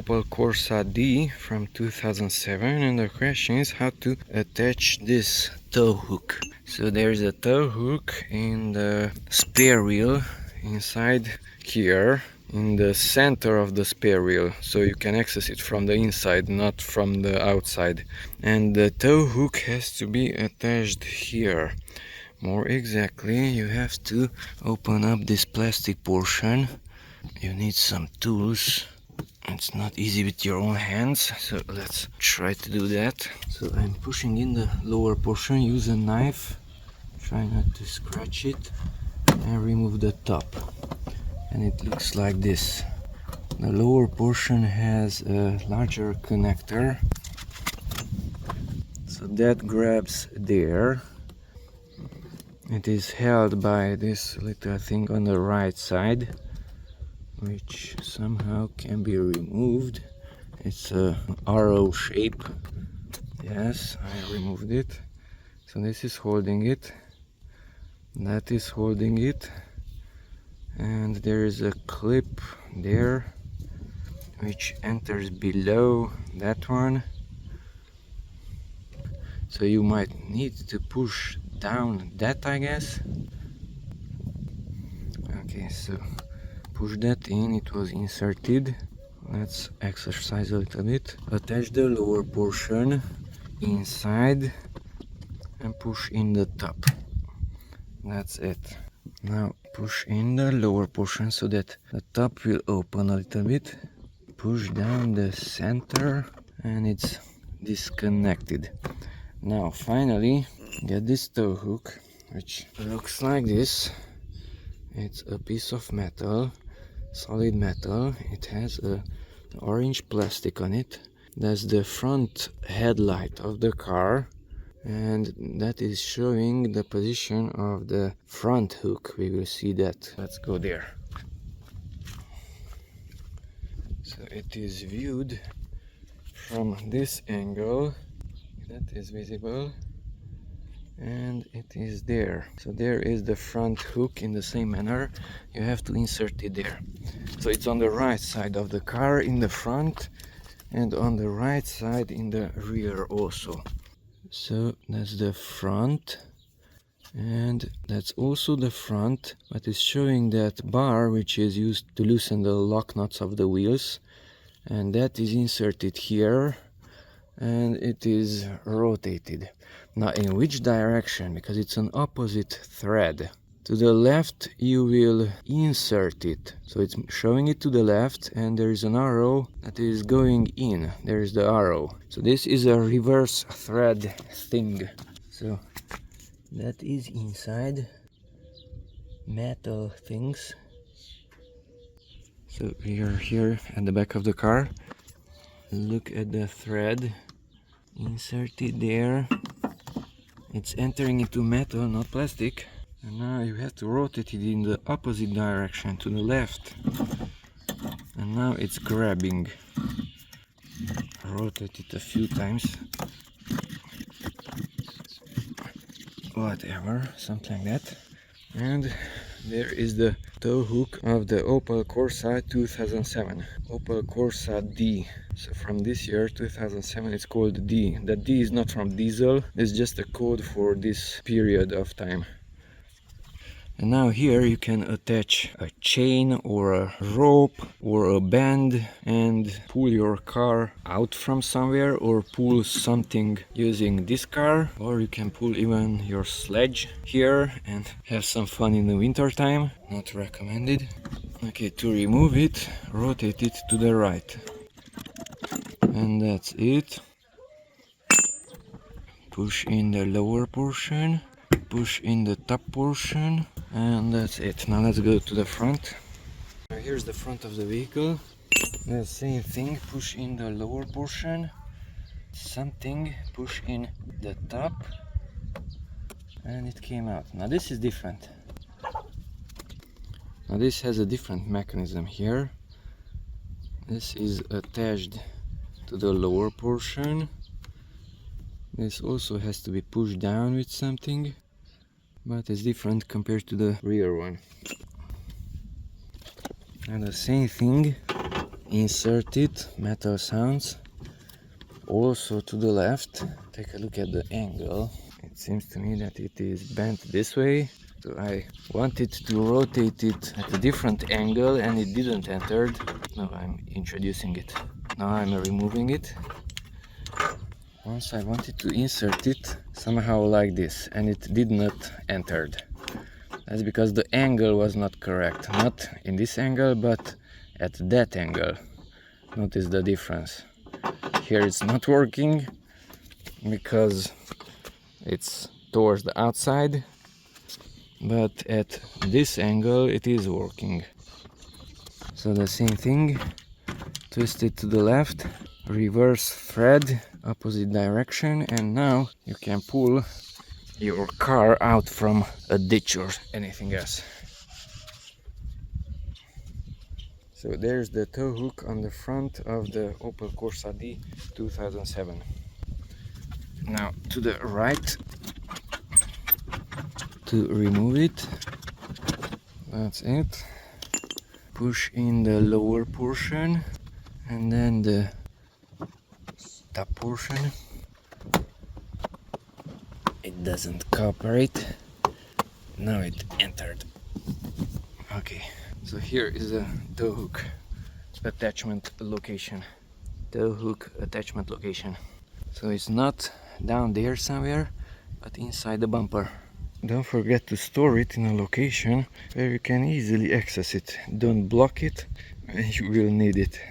Opel Corsa D from 2007, and the question is how to attach this tow hook. So there's a tow hook in the spare wheel inside here, in the center of the spare wheel, so you can access it from the inside, not from the outside. And the tow hook has to be attached here. More exactly, you have to open up this plastic portion. You need some tools. It's not easy with your own hands, so let's try to do that. So I'm pushing in the lower portion, use a knife, try not to scratch it, and remove the top. And it looks like this. The lower portion has a larger connector, so that grabs there. It is held by this little thing on the right side, which somehow can be removed. It's a arrow shape. Yes, I removed it. So this is holding it, that is holding it, and there is a clip there which enters below that one. So you might need to push down that, I guess. Okay, so push that in, it was inserted. Let's exercise a little bit. Attach the lower portion inside and push in the top. That's it. Now push in the lower portion so that the top will open a little bit. Push down the center and it's disconnected. Now finally get this tow hook, which looks like this. It's a piece of metal, solid metal. It has a orange plastic on it. That's the front headlight of the car, and that is showing the position of the front hook. We will see that. Let's go there. So it is viewed from this angle. That is visible, and it is there. So there is the front hook. In the same manner, you have to insert it there. So it's on the right side of the car in the front, and on the right side in the rear also. So that's the front, and that's also the front, but it's showing that bar which is used to loosen the lock nuts of the wheels, and that is inserted here, and it is rotated. Now in which direction? Because it's an opposite thread. To the left you will insert it, so it's showing it to the left, and there is an arrow that is going in. There is the arrow. So this is a reverse thread thing. So that is inside metal things. So we are here at the back of the car. Look at the thread, insert it there. It's entering into metal, not plastic. And now you have to rotate it in the opposite direction, to the left. And now it's grabbing. Rotate it a few times. Whatever, something like that. And there is the tow hook of the Opel Corsa 2007. Opel Corsa D. So from this year, 2007, it's called D. The D is not from diesel, it's just a code for this period of time. And now here you can attach a chain or a rope or a band and pull your car out from somewhere, or pull something using this car, or you can pull even your sledge here and have some fun in the winter time. Not recommended. Okay, to remove it, rotate it to the right. And that's it. Push in the lower portion, push in the top portion, and that's it. Now let's go to the front. Here's the front of the vehicle. The same thing, push in the lower portion, something, push in the top, and it came out. Now this is different. Now this has a different mechanism here. This is attached to the lower portion. This also has to be pushed down with something, but it's different compared to the rear one. And the same thing inserted metal sounds also to the left. Take a look at the angle. It seems to me that it is bent this way, so I wanted to rotate it at a different angle and it didn't enter. Now I'm introducing it. Now I'm removing it. Once I wanted to insert it somehow like this and it did not enter. That's because the angle was not correct. Not in this angle, but at that angle. Notice the difference. Here it's not working because it's towards the outside, but at this angle it is working. So the same thing, twist it to the left, reverse thread, opposite direction, and now you can pull your car out from a ditch or anything else. So there's the tow hook on the front of the Opel Corsa D 2007. Now to the right to remove it. That's it. Push in the lower portion and then the top portion. It doesn't cooperate. Now it entered. Okay, so here is a tow hook attachment location. Tow hook attachment location. So it's not down there somewhere, but inside the bumper. Don't forget to store it in a location where you can easily access it. Don't block it, you will need it.